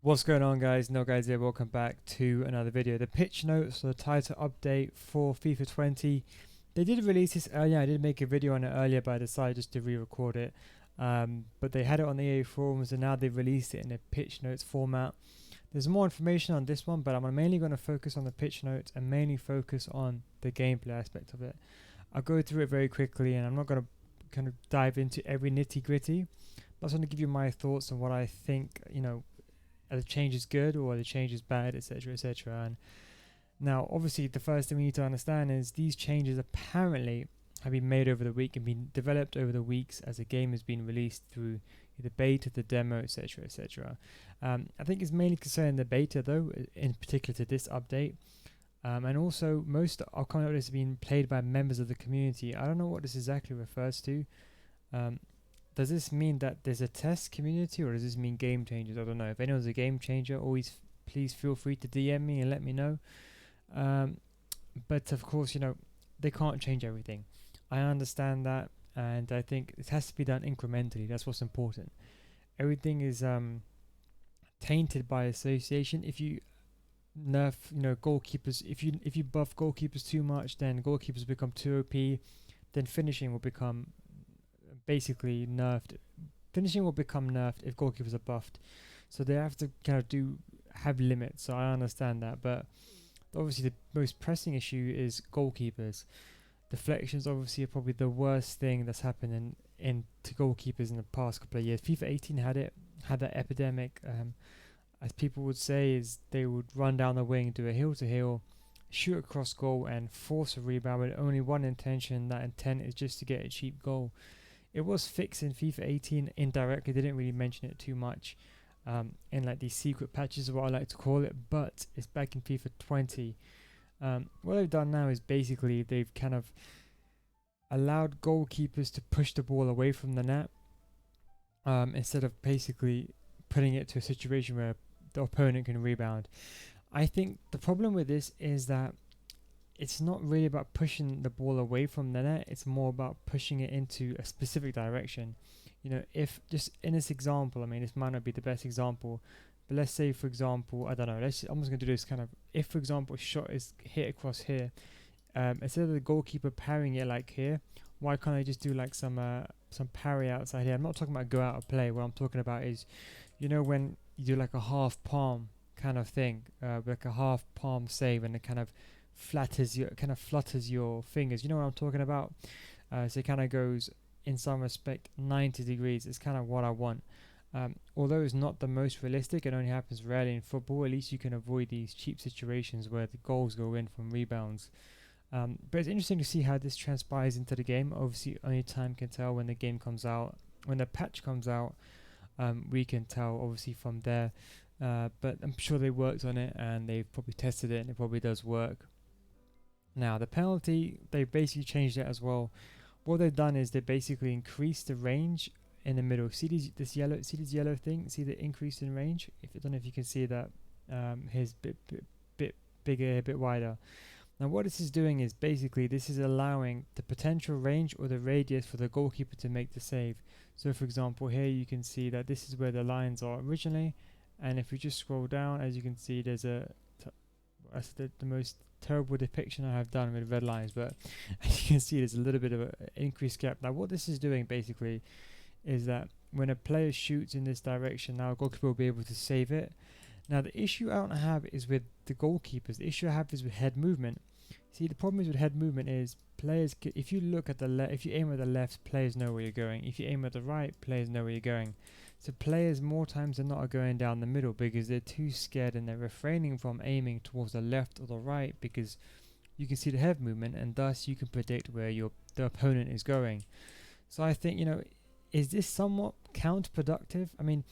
What's going on, guys? No guys here. Welcome back to another video. The pitch notes, the title update for FIFA 20. They did release this earlier. I did make a video on it earlier, but I decided just to re-record it. But they had it on the EA forums, and now they've released it in a pitch notes format. There's more information on this one, but I'm mainly going to focus on the pitch notes and mainly focus on the gameplay aspect of it. I'll go through it very quickly, and I'm not going to kind of dive into every nitty-gritty. I just want to give you my thoughts on what I think, are the change is good or the change is bad, etc., etc. And now, obviously, the first thing we need to understand is these changes apparently have been made over the week and been developed over the weeks as the game has been released through the beta, the demo, etc., etc. I think it's mainly concerning the beta, though, in particular to this update. And also, most of content has been played by members of the community. I don't know what this exactly refers to. Does this mean that there's a test community, or does this mean game changers? I don't know. If anyone's a game changer, always please feel free to DM me and let me know. But of course, they can't change everything. I understand that, and I think it has to be done incrementally. That's what's important. Everything is tainted by association. If you nerf, goalkeepers, if you buff goalkeepers too much, then goalkeepers become too OP. Then finishing will become basically nerfed. Finishing will become nerfed if goalkeepers are buffed, so they have to kind of have limits. So I understand that, but obviously the most pressing issue is goalkeepers. Deflections obviously are probably the worst thing that's happened to goalkeepers in the past couple of years. FIFA 18 had that epidemic, as people would say, is they would run down the wing, do a heel to heel, shoot across goal and force a rebound with only one intention. That intent is just to get a cheap goal. It was fixed in FIFA 18 indirectly. They didn't really mention it too much in like these secret patches, is what I like to call it, but it's back in FIFA 20. What they've done now is basically they've kind of allowed goalkeepers to push the ball away from the net, instead of basically putting it to a situation where the opponent can rebound. I think the problem with this is that it's not really about pushing the ball away from the net. It's more about pushing it into a specific direction. If just in this example, I mean, this might not be the best example, but let's say, for example, I don't know, I'm just going to do this kind of, if, for example, a shot is hit across here, instead of the goalkeeper parrying it like here, why can't I just do like some parry outside here? I'm not talking about go out of play. What I'm talking about is, when you do like a half palm kind of thing, like a half palm save, and it kind of flutters your fingers. You know what I'm talking about? So it kind of goes, in some respect, 90 degrees. It's kind of what I want. Although it's not the most realistic, it only happens rarely in football. At least you can avoid these cheap situations where the goals go in from rebounds. But it's interesting to see how this transpires into the game. Obviously, only time can tell when the game comes out. When the patch comes out, we can tell, obviously, from there. But I'm sure they worked on it, and they've probably tested it, and it probably does work. Now, the penalty, they basically changed it as well. What they've done is they basically increased the range in the middle. See this yellow thing? See the increase in range? I don't know if you can see that. Here's a bit bigger, a bit wider. Now, what this is doing is basically this is allowing the potential range or the radius for the goalkeeper to make the save. So, for example, here you can see that this is where the lines are originally, and if we just scroll down, as you can see, there's that's the most terrible depiction I have done with red lines, but as you can see, there's a little bit of an increased gap. Now, what this is doing basically is that when a player shoots in this direction, now a goalkeeper will be able to save it. Now, the issue I don't have is with the goalkeepers. The issue I have is with head movement. See, the problem is with head movement is players, if you look at the if you aim at the left, players know where you're going. If you aim at the right, players know where you're going. So players more times than not are going down the middle because they're too scared, and they're refraining from aiming towards the left or the right because you can see the head movement, and thus you can predict where the opponent is going. So I think, is this somewhat counterproductive? I mean,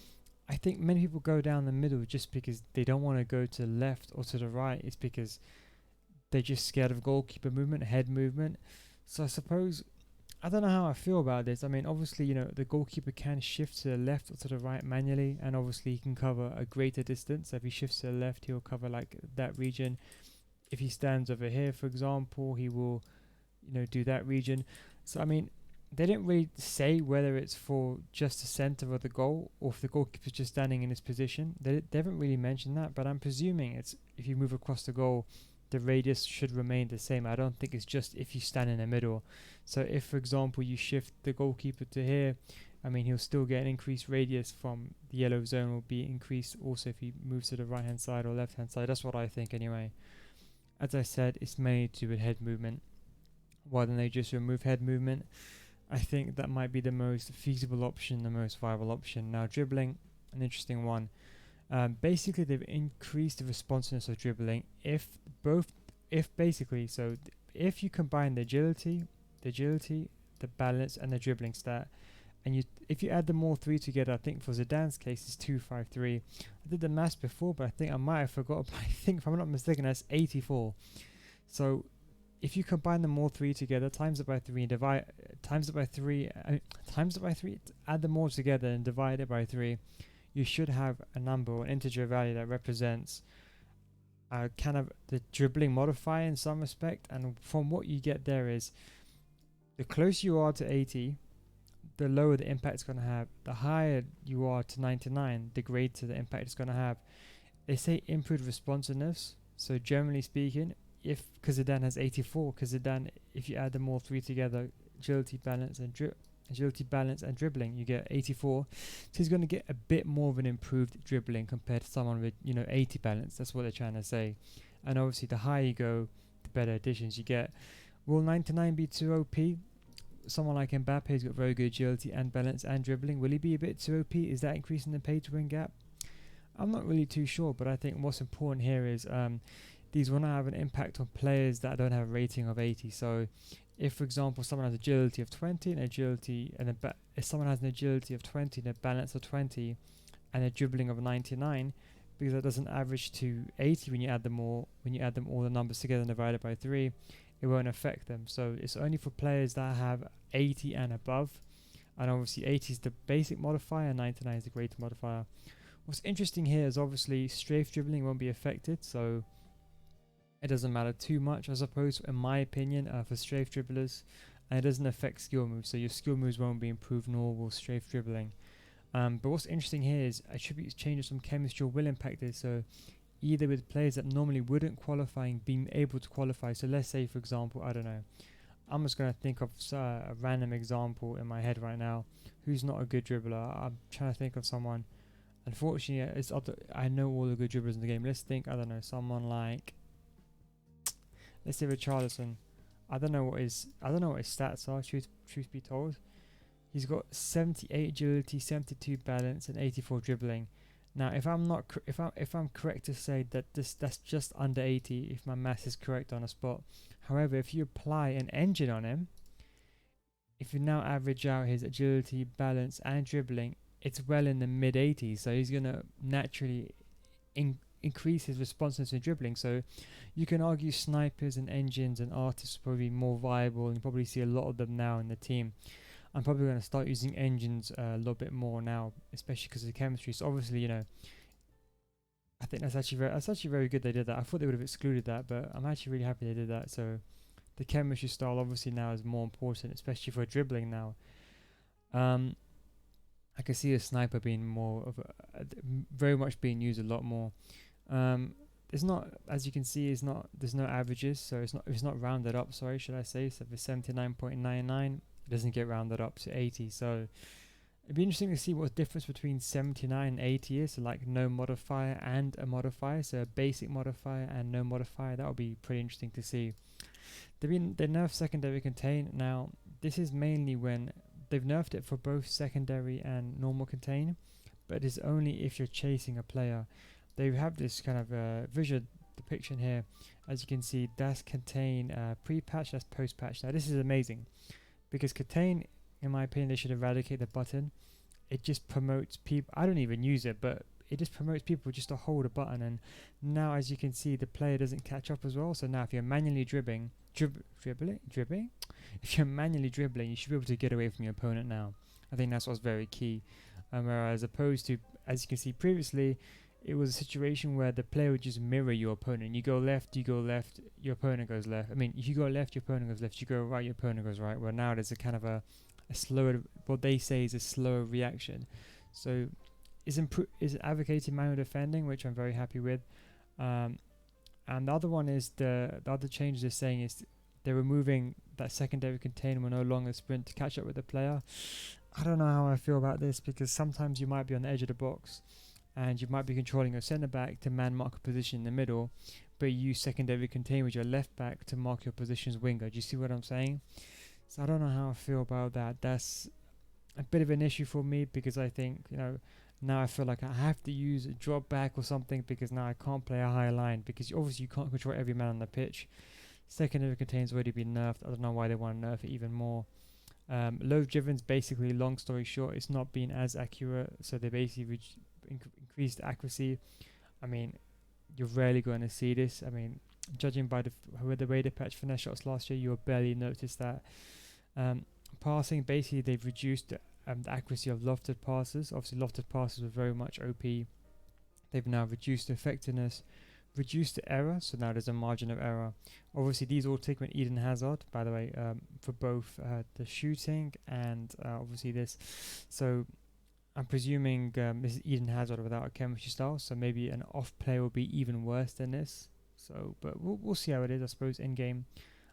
I think many people go down the middle just because they don't want to go to the left or to the right. It's because they're just scared of goalkeeper movement, head movement. So I suppose, I don't know how I feel about this. I mean, obviously, the goalkeeper can shift to the left or to the right manually, and obviously he can cover a greater distance. So if he shifts to the left, he'll cover like that region. If he stands over here, for example, he will, do that region. So I mean, they didn't really say whether it's for just the center of the goal or if the goalkeeper's just standing in his position. They haven't really mentioned that, but I'm presuming it's if you move across the goal, the radius should remain the same. I don't think it's just if you stand in the middle. So if, for example, you shift the goalkeeper to here, I mean, he'll still get an increased radius from the yellow zone will be increased also if he moves to the right hand side or left hand side. That's what I think anyway. As I said, it's mainly to do with head movement. Why don't they just remove head movement? I think that might be the most feasible option, the most viable option. Now, dribbling, an interesting one. Basically, they've increased the responsiveness of dribbling. If you combine the agility, the balance, and the dribbling stat, and if you add them all three together, I think for Zidane's case, it's 253. I did the maths before, but I think I might have forgot. But I think, if I'm not mistaken, that's 84. So if you combine them all three together, times it by three, add them all together and divide it by 3, you should have a number or an integer value that represents kind of the dribbling modifier in some respect. And from what you get there is, the closer you are to 80, the lower the impact it's going to have. The higher you are to 99, the greater the impact it's going to have. They say improved responsiveness. So generally speaking, because Zidane has 84, because Zidane, if you add them all three together, agility, balance, and dribbling, you get 84. So he's going to get a bit more of an improved dribbling compared to someone with 80 balance. That's what they're trying to say. And obviously, the higher you go, the better additions you get. Will 99 be too OP? Someone like Mbappe's got very good agility and balance and dribbling. Will he be a bit too OP? Is that increasing the pay to win gap? I'm not really too sure, but I think what's important here is these will not have an impact on players that don't have a rating of 80. So if, for example, someone has agility of 20 and if someone has an agility of 20 and a balance of 20 and a dribbling of 99, because that doesn't average to 80 when you add them all the numbers together and divide it by 3, it won't affect them. So it's only for players that have 80 and above, and obviously 80 is the basic modifier and 99 is the greater modifier. What's interesting here is obviously strafe dribbling won't be affected, so it doesn't matter too much, I suppose, in my opinion, for strafe dribblers, and it doesn't affect skill moves, so your skill moves won't be improved, nor will strafe dribbling. But what's interesting here is attributes changes from chemistry will impact it, so either with players that normally wouldn't qualify being able to qualify. So let's say, for example, I don't know, I'm just going to think of a random example in my head right now who's not a good dribbler. I'm trying to think of someone. Unfortunately, I know all the good dribblers in the game. Let's think, I don't know, someone like, let's say Richarlison. I don't know what his stats are, truth be told. He's got 78 agility, 72 balance, and 84 dribbling. Now, if I'm correct to say that that's just under 80, if my math is correct on the spot. However, if you apply an engine on him, if you now average out his agility, balance, and dribbling, it's well in the mid 80s. So he's gonna naturally increase his responsiveness in dribbling. So you can argue snipers and engines and artists are probably more viable, and you probably see a lot of them now in the team. I'm probably going to start using engines a little bit more now, especially because of the chemistry. So obviously, I think that's actually very good they did that. I thought they would have excluded that, but I'm actually really happy they did that. So the chemistry style obviously now is more important, especially for dribbling now. I can see a sniper being more of very much being used a lot more. It's not, as you can see, there's no averages, so it's not rounded up. Sorry, should I say? So for 79.99. Doesn't get rounded up to 80, so it'd be interesting to see what the difference between 79 and 80 is. So like no modifier and a modifier, so a basic modifier and no modifier. That would be pretty interesting to see. They nerfed secondary contain. Now this is mainly when they've nerfed it for both secondary and normal contain, but it's only if you're chasing a player. They have this kind of visual depiction here. As you can see, that's contain pre-patch, that's post-patch. Now this is amazing, because contain, in my opinion, they should eradicate the button. It just promotes people. I don't even use it, but it just promotes people just to hold a button. And now, as you can see, the player doesn't catch up as well. So now, if you're manually dribbling, if you're manually dribbling, you should be able to get away from your opponent now. I think that's what's very key. Whereas opposed to, as you can see previously, it was a situation where the player would just mirror your opponent. You go left, your opponent goes left. I mean, if you go left, your opponent goes left. You go right, your opponent goes right. Well, now there's a kind of a a slower, what they say is a slower reaction. So is advocating manual defending, which I'm very happy with. Um, and the other one is the other changes they're saying is they're removing that secondary container will no longer sprint to catch up with the player. I don't know how I feel about this, because sometimes you might be on the edge of the box and you might be controlling your centre back to man mark a position in the middle, but you use secondary contain with your left back to mark your position's winger. Do you see what I'm saying? So I don't know how I feel about that. That's a bit of an issue for me, because I think, now I feel like I have to use a drop back or something, because now I can't play a high line, because obviously you can't control every man on the pitch. Secondary contain's already been nerfed. I don't know why they want to nerf it even more. Low driven's basically, long story short, it's not been as accurate, so they basically increased accuracy. I mean, you're rarely going to see this. I mean, judging by the way they patched finesse shots last year, you'll barely notice that. Passing, basically, they've reduced the accuracy of lofted passes. Obviously, lofted passes were very much OP. They've now reduced the effectiveness, reduced the error, so now there's a margin of error. Obviously, these all take with Eden Hazard, by the way, for both the shooting and obviously this. So I'm presuming this is Eden Hazard without a chemistry style, so maybe an off play will be even worse than this. So, but we'll see how it is, I suppose, in game.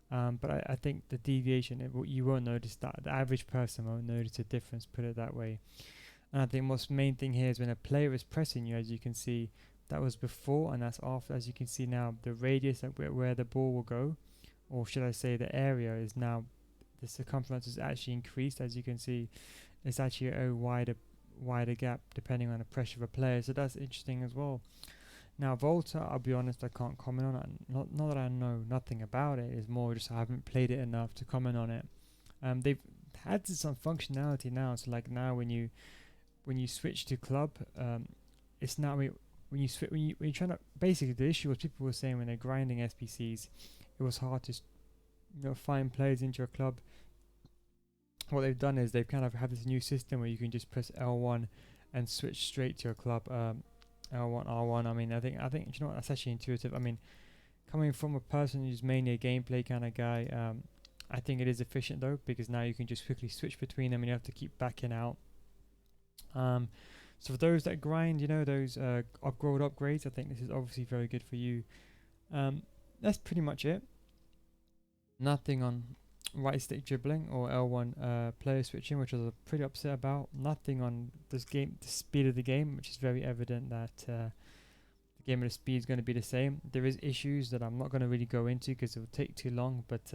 But I think the deviation, you won't notice that. The average person won't notice a difference, put it that way. And I think most main thing here is when a player is pressing you, as you can see, that was before and that's after. As you can see now, the radius at where the ball will go, or should I say the area, is now, the circumference is actually increased. As you can see, it's actually a wider gap depending on the pressure of a player. So that's interesting as well. Now Volta, I'll be honest, I can't comment on it. Not that I know nothing about it. It's more just I haven't played it enough to comment on it. They've had some functionality now. So like now when you switch to club, it's now when you're trying to, basically the issue was people were saying when they're grinding SPCs, it was hard to find players into your club. What they've done is they've kind of had this new system where you can just press L1 and switch straight to your club. L1 R1. I mean, I think you know what, that's actually intuitive. I mean, coming from a person who's mainly a gameplay kind of guy, I think it is efficient though, because now you can just quickly switch between them and you have to keep backing out. So for those that grind, those upgrades, I think this is obviously very good for you. That's pretty much it. Nothing on right stick dribbling or L1 player switching, which I was pretty upset about. Nothing on the speed of the game, which is very evident that the game of the speed is going to be the same. There is issues that I'm not going to really go into because it will take too long, but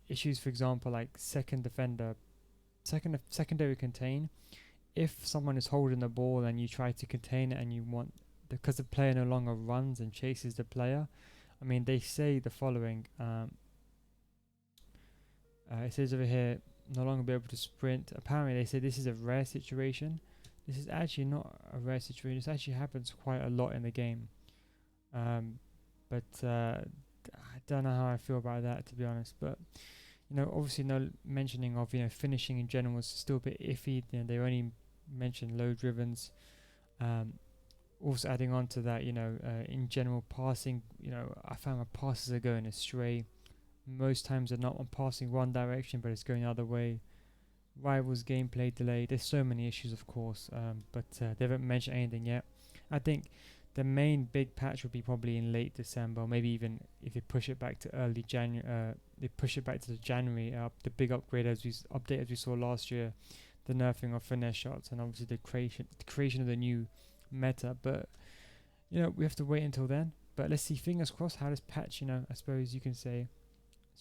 issues, for example, like secondary contain. If someone is holding the ball and you try to contain it and you want, because the player no longer runs and chases the player, I mean, they say the following. It says over here, no longer be able to sprint. Apparently, they say this is a rare situation. This is actually not a rare situation. This actually happens quite a lot in the game. But I don't know how I feel about that, to be honest. But obviously, no mentioning of finishing in general was still a bit iffy. They only mentioned low drivens. Also adding on to that, in general passing, I found my passes are going astray. Most times they're not passing one direction, but it's going the other way. Rivals gameplay delay. There's so many issues, of course, but they haven't mentioned anything yet. I think the main big patch would be probably in late December, maybe even if they push it back to early January. They push it back to the January. The big upgrade as we saw last year, the nerfing of finesse shots, and obviously the creation of the new meta. But we have to wait until then. But let's see. Fingers crossed how this patch, I suppose you can say,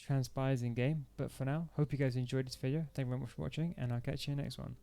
transpires in game. But for now, hope you guys enjoyed this video. Thank you very much for watching, and I'll catch you in the next one.